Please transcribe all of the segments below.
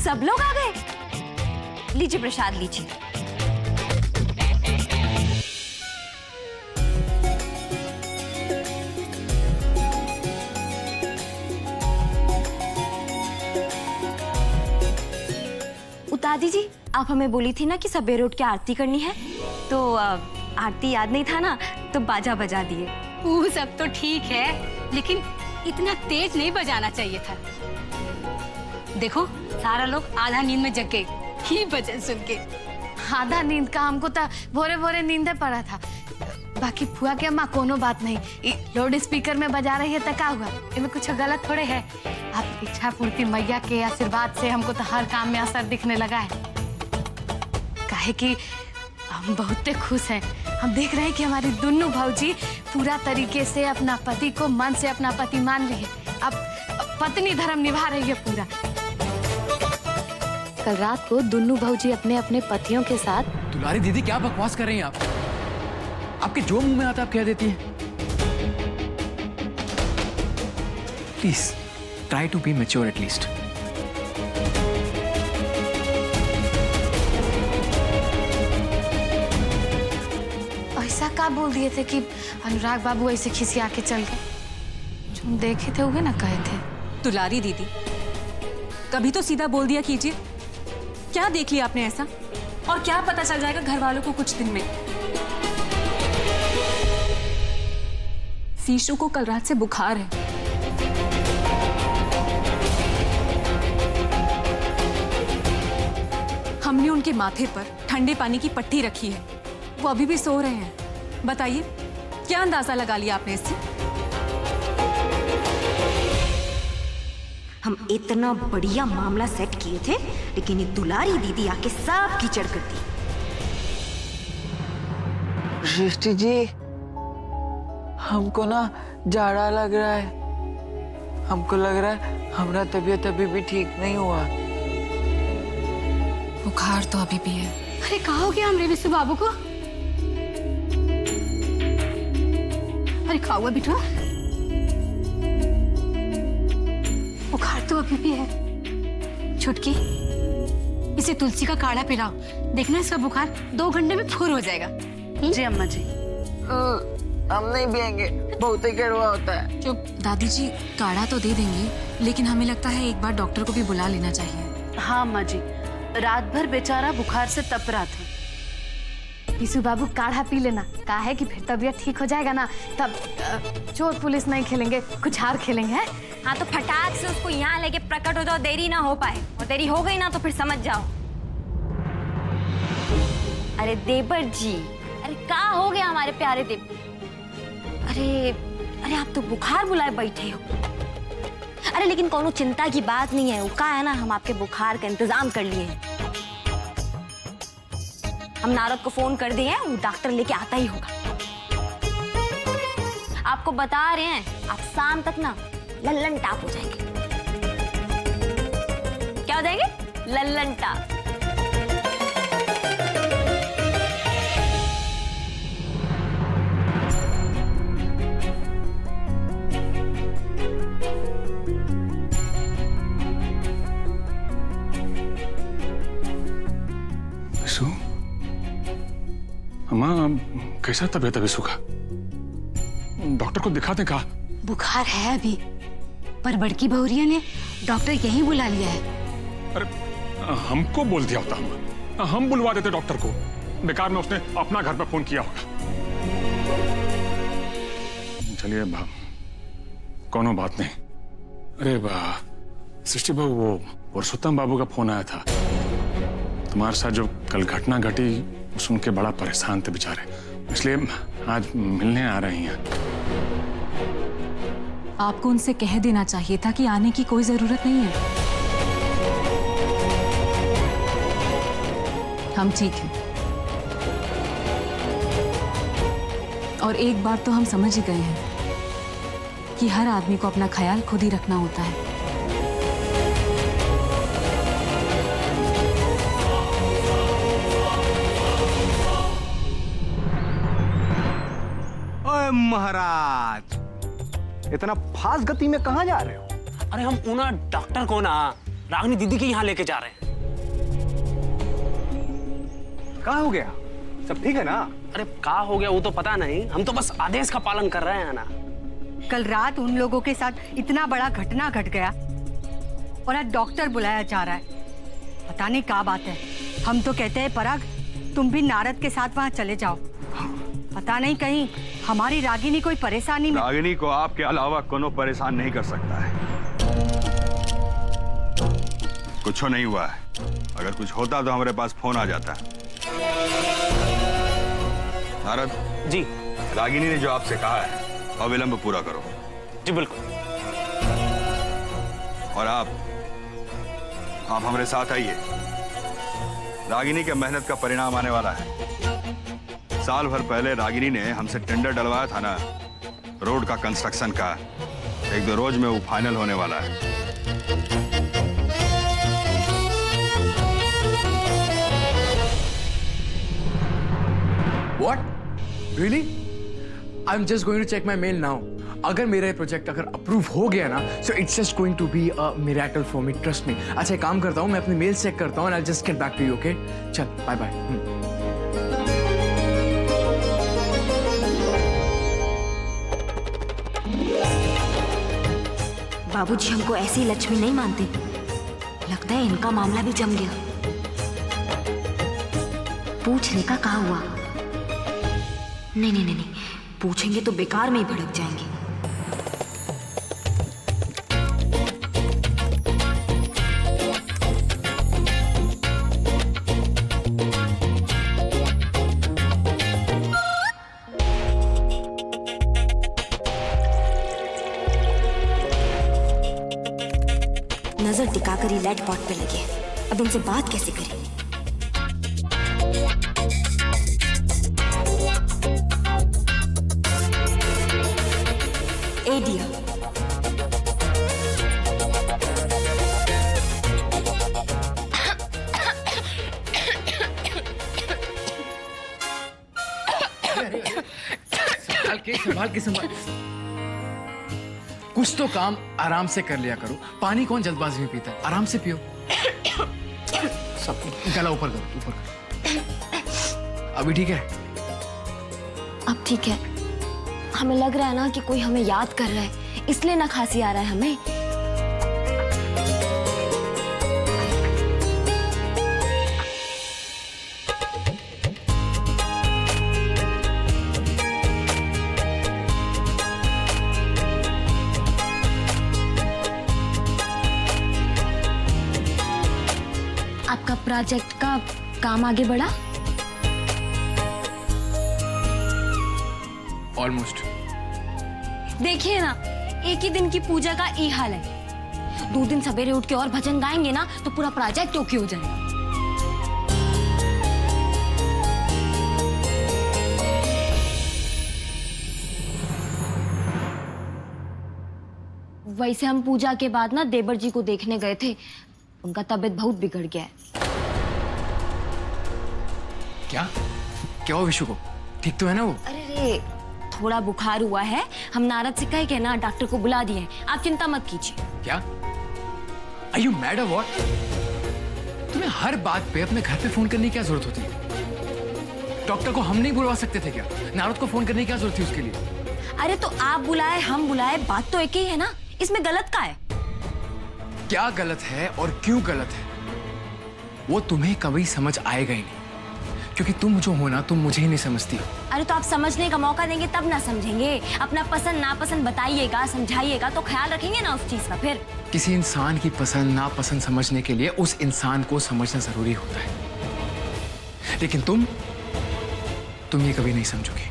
सब लोग आ गए। लीजिए प्रसाद लीजिए। दादी जी, आप हमें बोली थी ना कि सवेरे उठ के आरती करनी है, तो आरती याद नहीं था ना, तो बाजा बजा दिए। वो सब तो ठीक है, लेकिन इतना तेज नहीं बजाना चाहिए था। देखो सारा लोग आधा नींद में जग गए ही भजन सुन के। आधा नींद का हमको तो भोरे भोरे नींदे पड़ा था। बाकी फुआ के अम्मा कोनो बात नहीं, लाउड स्पीकर में बजा रही है तो क्या हुआ, इसमें कुछ गलत थोड़े है। आप इच्छा पूर्ति मैया के आशीर्वाद से हमको तो हर काम में असर दिखने लगा है। काहे कि हम बहुत खुश हैं। हम देख रहे हैं कि हमारी दोनों भाऊजी पूरा तरीके से अपना पति को मन से अपना पति मान रही है। अब पत्नी धर्म निभा रही है पूरा। कल रात को दोनों भाऊजी अपने अपने पतियों के साथ। दुलारी दीदी, क्या बकवास कर रही हैं आप? आपके जो मुंह में आता आप कह देती हैं। Please try to be mature at least. ऐसा क्या बोल दिए थे कि अनुराग बाबू ऐसे खिसिया के चल गए? जो देखे थे वो ना कहे थे। दुलारी दीदी, कभी तो सीधा बोल दिया कीजिए। क्या देख लिया आपने ऐसा? और क्या पता चल जाएगा घर वालों को कुछ दिन में। शीशु को कल रात से बुखार है। हमने उनके माथे पर ठंडे पानी की पट्टी रखी है, वो अभी भी सो रहे हैं। बताइए क्या अंदाजा लगा लिया आपने इससे? हम इतना बढ़िया मामला सेट किए थे, लेकिन ये दुलारी दीदी आके सब कीचड़ कर दी। सृष्टि जी, हमको ना जाड़ा लग रहा है। हमको लग रहा है हमारा तबीयत अभी भी ठीक नहीं हुआ। बुखार तो अभी भी है। अरे कहा हो गया हमरे विशु बाबू को? अरे कहा हुआ बिटवा? बुखार तो अभी भी है। छुटकी, इसे तुलसी का काढ़ा पिलाओ, देखना इसका बुखार 2 घंटे में फुर हो जाएगा। जी अम्मा जी। हम नहीं पिएंगे, बहुत ही कड़वा होता है। चुप। दादी जी काढ़ा तो दे देंगे, लेकिन हमें लगता है एक बार डॉक्टर को भी बुला लेना चाहिए। हाँ अम्मा जी, रात भर बेचारा बुखार से तप रहा था। विशु बाबू काढ़ा पी लेना, कहा है कि फिर तबीयत ठीक हो जाएगा ना, तब चोर पुलिस नहीं खेलेंगे, कुछ हार खेलेंगे। हैं? हाँ तो फटाक से उसको यहाँ लेके प्रकट हो जाओ, देरी ना हो पाए। और देरी हो गई ना तो फिर समझ जाओ। अरे देवर जी, अरे क्या हो गया हमारे प्यारे देव? अरे अरे आप तो बुखार बुलाए बैठे हो। अरे लेकिन कोनो चिंता की बात नहीं है, वो क्या है ना, हम आपके बुखार का इंतजाम कर लिए हैं। हम नारद को फोन कर दिए हैं, वो डॉक्टर लेके आता ही होगा। आपको बता रहे हैं, आप शाम तक ना लल्लन टाप हो जाएंगे। क्या हो जाएंगे? लल्लन टाप। अम्मा, कैसा तबीयत है विशु का? डॉक्टर को दिखाते कहा? बुखार है अभी, पर बड़की बहुरिया ने डॉक्टर यहीं बुला लिया है। अरे हमको बोल दिया होता, हम बुलवा देते डॉक्टर को। बेकार में उसने अपना घर पे फोन किया होगा। चलिए कोनो बात नहीं। अरे सृष्टि बाबू, वो पुरुषोत्तम बाबू का फोन आया था। तुम्हारे साथ जो कल घटना घटी सुन के बड़ा परेशान थे बेचारे, इसलिए आज मिलने आ रही हैं। आपको उनसे कह देना चाहिए था कि आने की कोई जरूरत नहीं है। हम ठीक हैं। और एक बात तो हम समझ ही गए हैं कि हर आदमी को अपना ख्याल खुद ही रखना होता है। महाराज, इतना फास्ट गति में कहाँ जा रहे हो? अरे हम ऊना डॉक्टर को ना रागिनी दीदी के यहाँ लेके जा रहे हैं। कहाँ हो गया? सब ठीक है ना? अरे क्या हो गया वो तो पता नहीं, हम तो बस आदेश का पालन कर रहे हैं ना। कल रात उन लोगों के साथ इतना बड़ा घटना घट गया और आज डॉक्टर बुलाया जा रहा है। पता नहीं क्या बात है। हम तो कहते हैं पराग, तुम भी नारद के साथ वहाँ चले जाओ। पता नहीं कहीं हमारी रागिनी कोई परेशानी में। रागिनी को आपके अलावा कोनो परेशान नहीं कर सकता है। कुछ नहीं हुआ है। अगर कुछ होता तो हमारे पास फोन आ जाता। नारद जी, रागिनी ने जो आपसे कहा है अविलंब पूरा करो। जी बिल्कुल। और आप हमारे साथ आइए। रागिनी के मेहनत का परिणाम आने वाला है। साल भर पहले रागिनी ने हमसे टेंडर डलवाया था ना, रोड का कंस्ट्रक्शन का। 1-2 रोज में वो फाइनल होने वाला है। What? Really? I'm just going to check my mail now. अगर मेरा ये प्रोजेक्ट अगर अप्रूव हो गया ना, so it's just going to be a miracle for me. Trust me. अच्छा एक काम करता हूँ, मैं अपनी मेल चेक करता हूँ and I'll just get back to you, okay? चल, bye bye. बाबूजी हमको ऐसी लक्ष्मी नहीं मानते। लगता है इनका मामला भी जम गया। पूछने का कहा हुआ? नहीं नहीं नहीं नहीं, पूछेंगे तो बेकार में ही भड़क जाएंगे। नजर टिकाकर ही लेट पॉट पे लगे। अब इनसे बात कैसे करें? ए डियर, संभाल के कुछ तो काम आराम से कर लिया करो। पानी कौन जल्दबाजी में पीता है? आराम से पियो। सब गला ऊपर करो, ऊपर करो। अभी ठीक है? अब ठीक है। हमें लग रहा है ना कि कोई हमें याद कर रहा है, इसलिए ना खांसी आ रहा है हमें। आपका प्रोजेक्ट का काम आगे बढ़ा? ऑलमोस्ट। देखिए ना, एक ही दिन की पूजा का ये हाल है। 2 दिन सवेरे उठ के और भजन गाएंगे ना तो पूरा प्रोजेक्ट ओके हो जाएगा। वैसे हम पूजा के बाद ना देवर जी को देखने गए थे। उनका तबीयत बहुत बिगड़ गया है। क्या क्या हुआ विशु को? ठीक तो है ना वो? अरे थोड़ा बुखार हुआ है। हम नारद से कह के ना डॉक्टर को बुला दिए हैं। आप चिंता मत कीजिए। क्या? Are you mad or what? तुम्हें हर बात पे अपने घर पे फोन करने की क्या जरूरत होती है? डॉक्टर को हम नहीं बुलवा सकते थे क्या? नारद को फोन करने की क्या जरूरत थी उसके लिए? अरे तो आप बुलाए हम बुलाए, बात तो एक ही है ना। इसमें गलत क्या है? क्या गलत है और क्यों गलत है वो तुम्हें कभी समझ आएगा ही नहीं, क्योंकि तुम जो हो ना, तुम मुझे ही नहीं समझती हो। अरे तो आप समझने का मौका देंगे तब ना समझेंगे। अपना पसंद नापसंद बताइएगा, समझाइएगा तो ख्याल रखेंगे ना उस चीज का। फिर किसी इंसान की पसंद नापसंद समझने के लिए उस इंसान को समझना जरूरी होता है, लेकिन तुम ये कभी नहीं समझोगे।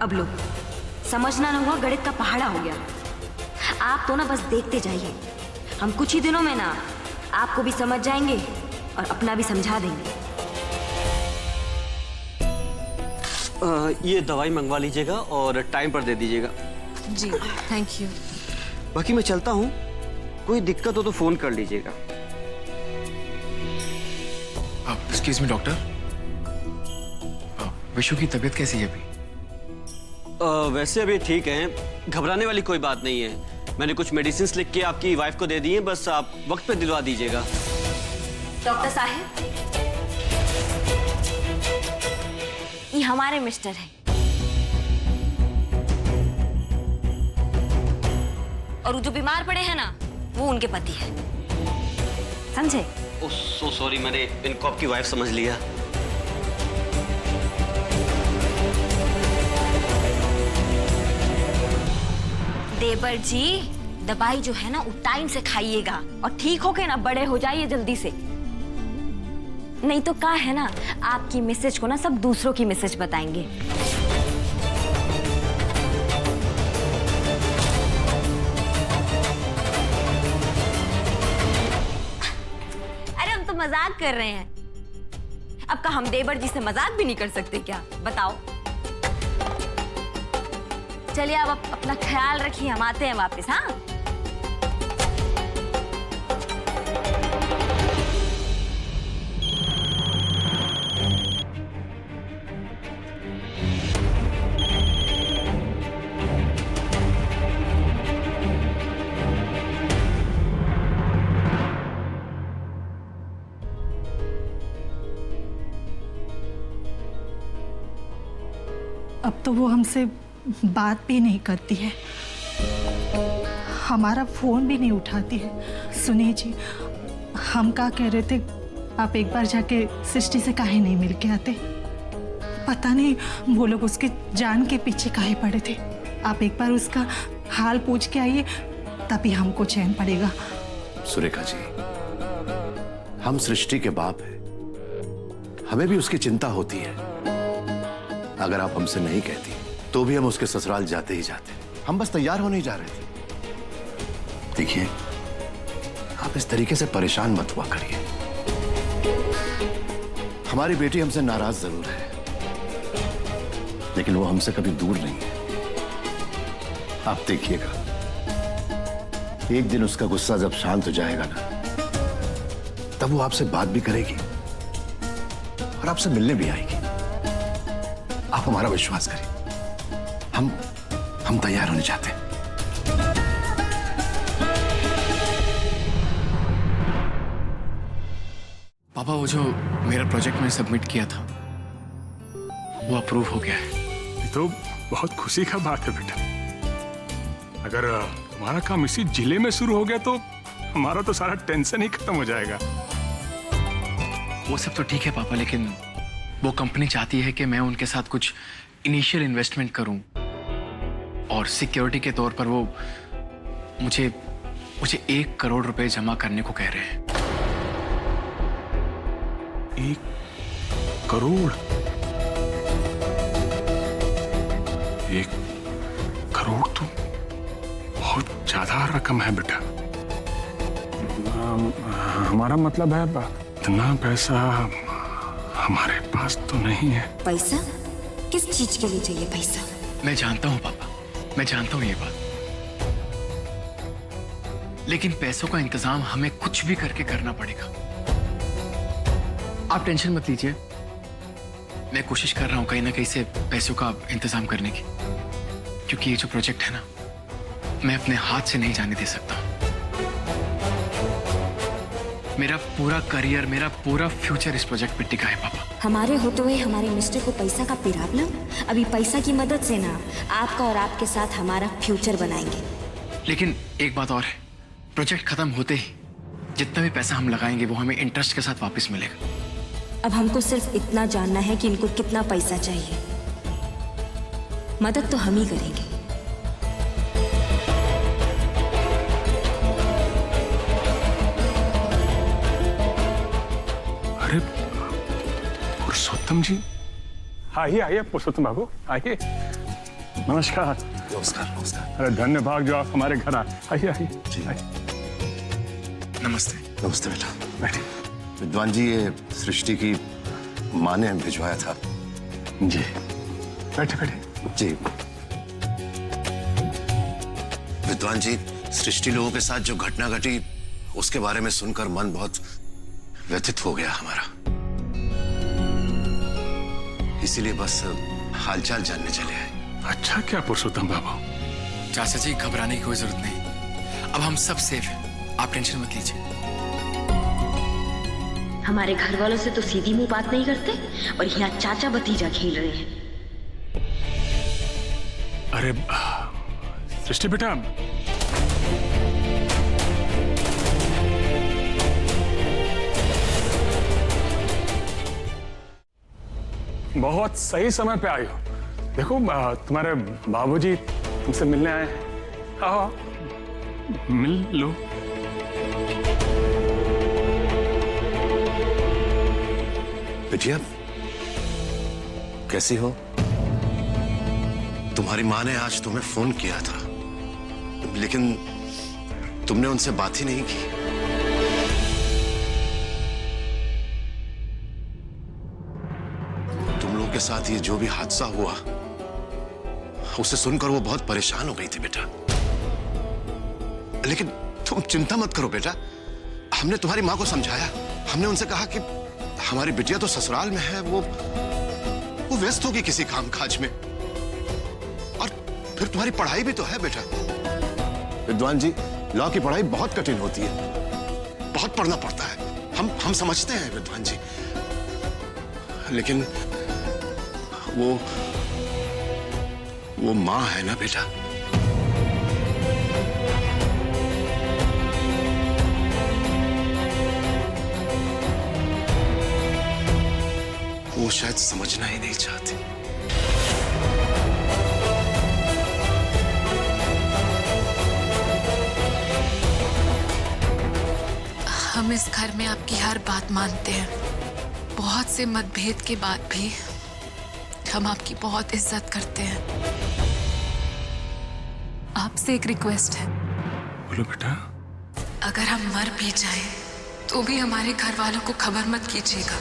अब लो, समझना ना हुआ, गणित का पहाड़ा हो गया। आप तो ना बस देखते जाइए। हम कुछ ही दिनों में ना आपको भी समझ जाएंगे और अपना भी समझा देंगे। ये दवाई मंगवा लीजिएगा और टाइम पर दे दीजिएगा। जी थैंक यू। बाकी मैं चलता हूँ, कोई दिक्कत हो तो फोन कर लीजिएगा। एक्सक्यूज मी डॉक्टर, विशु की तबीयत कैसी है अभी? वैसे अभी ठीक हैं, घबराने वाली कोई बात नहीं है। मैंने कुछ मेडिसिन लिख के आपकी वाइफ को दे दी हैं, बस आप वक्त पे दिलवा दीजिएगा। डॉक्टर साहब, ये हमारे मिस्टर हैं और वो जो बीमार पड़े हैं ना, वो उनके पति है, समझे? ओह सो सॉरी, मैंने इनको आपकी वाइफ समझ लिया। देवर जी, दवाई जो है ना वो टाइम से खाइएगा और ठीक होके ना बड़े हो जाइए जल्दी से। नहीं तो क्या है ना, आपकी मैसेज को ना सब दूसरों की मैसेज बताएंगे। अरे हम तो मजाक कर रहे हैं। अब का हम देवर जी से मजाक भी नहीं कर सकते क्या? बताओ। चलिए आप अपना ख्याल रखिए, हम आते हैं वापस। हाँ, अब तो वो हमसे बात भी नहीं करती है, हमारा फोन भी नहीं उठाती है। सुनिए जी, हम क्या कह रहे थे, आप एक बार जाके सृष्टि से काहे नहीं मिल के आते? पता नहीं वो लोग उसके जान के पीछे काहे पड़े थे। आप एक बार उसका हाल पूछ के आइए, तभी हमको चैन पड़ेगा। सुरेखा जी, हम सृष्टि के बाप हैं, हमें भी उसकी चिंता होती है। अगर आप हमसे नहीं कहती तो भी हम उसके ससुराल जाते ही जाते। हम बस तैयार होने ही जा रहे थे। देखिए, आप इस तरीके से परेशान मत हुआ करिए। हमारी बेटी हमसे नाराज जरूर है, लेकिन वो हमसे कभी दूर नहीं है। आप देखिएगा, एक दिन उसका गुस्सा जब शांत हो जाएगा ना, तब वो आपसे बात भी करेगी और आपसे मिलने भी आएगी। आप हमारा विश्वास करिए, हम तैयार होने चाहते हैं। पापा, वो जो मेरा प्रोजेक्ट में सबमिट किया था वो अप्रूव हो गया है। ये तो बहुत खुशी का बात है बेटा। अगर हमारा काम इसी जिले में शुरू हो गया तो हमारा तो सारा टेंशन ही खत्म हो जाएगा। वो सब तो ठीक है पापा, लेकिन वो कंपनी चाहती है कि मैं उनके साथ कुछ इनिशियल इन्वेस्टमेंट करूं और सिक्योरिटी के तौर पर वो मुझे 1 करोड़ रुपए जमा करने को कह रहे हैं। 1 करोड़? 1 करोड़ तो बहुत ज्यादा रकम है बेटा। हमारा मतलब है इतना पैसा हमारे पास तो नहीं है। पैसा? किस चीज के लिए चाहिए पैसा? मैं जानता हूं पापा, मैं जानता हूं ये बात, लेकिन पैसों का इंतजाम हमें कुछ भी करके करना पड़ेगा। आप टेंशन मत लीजिए, मैं कोशिश कर रहा हूं कहीं ना कहीं से पैसों का इंतजाम करने की, क्योंकि ये जो प्रोजेक्ट है ना, मैं अपने हाथ से नहीं जाने दे सकता। मेरा पूरा करियर, मेरा पूरा फ्यूचर इस प्रोजेक्ट पे टिका है पापा। हमारे होते हुए हमारे मिस्टर को पैसा का प्रॉब्लम? अभी पैसा की मदद से ना आपका और आपके साथ हमारा फ्यूचर बनाएंगे। लेकिन एक बात और है, प्रोजेक्ट खत्म होते ही जितना भी पैसा हम लगाएंगे वो हमें इंटरेस्ट के साथ वापस मिलेगा। अब हमको सिर्फ इतना जानना है कि इनको कितना पैसा चाहिए, मदद तो हम ही करेंगे। अरे पुरुषोत्तम जी, आइए आइए पुरुषोत्तम बाबू, आइए। नमस्कार। नमस्कार। नमस्कार। अरे धन्य भाग जो आप हमारे घर आए। आइए आइए। नमस्ते। नमस्ते बेटा, बैठिए। विद्वान जी, ये सृष्टि की माँ ने भिजवाया था। जी, बैठे बैठे। जी विद्वान जी, सृष्टि लोगों के साथ जो घटना घटी उसके बारे में सुनकर मन बहुत व्यथित हो गया हमारा। इसीलिए बस हालचाल जानने चले आए। अच्छा क्या पुरुषोत्तम बाबू? चाचा जी घबराने की कोई जरूरत नहीं, अब हम सब सेफ हैं, आप टेंशन मत लीजिए। हमारे घर वालों से तो सीधी मुंह बात नहीं करते और यहाँ चाचा भतीजा खेल रहे हैं। अरे सृष्टि बेटा, बहुत सही समय पे आई हो। देखो तुम्हारे बाबूजी तुमसे मिलने आए हैं, आओ मिल लो। बिटिया कैसी हो? तुम्हारी माँ ने आज तुम्हें फोन किया था, लेकिन तुमने उनसे बात ही नहीं की। तुम लोगों के साथ ये जो भी हादसा हुआ, उसे सुनकर वो बहुत परेशान हो गई थी बेटा। लेकिन तुम चिंता मत करो बेटा, हमने तुम्हारी माँ को समझाया। हमने उनसे कहा कि हमारी बिटिया तो ससुराल में है, वो व्यस्त होगी किसी काम काज में, और फिर तुम्हारी पढ़ाई भी तो है बेटा। विद्वान जी, लॉ की पढ़ाई बहुत कठिन होती है, बहुत पढ़ना पड़ता है, हम समझते हैं विद्वान जी। लेकिन वो माँ है ना बेटा, वो शायद समझना ही नहीं चाहती। हम इस घर में आपकी हर बात मानते हैं। बहुत से मतभेद के बाद भी हम आपकी बहुत इज्जत करते हैं। आपसे एक रिक्वेस्ट है। बोलो बेटा। अगर हम मर भी जाएं, तो भी हमारे घर वालों को खबर मत कीजिएगा।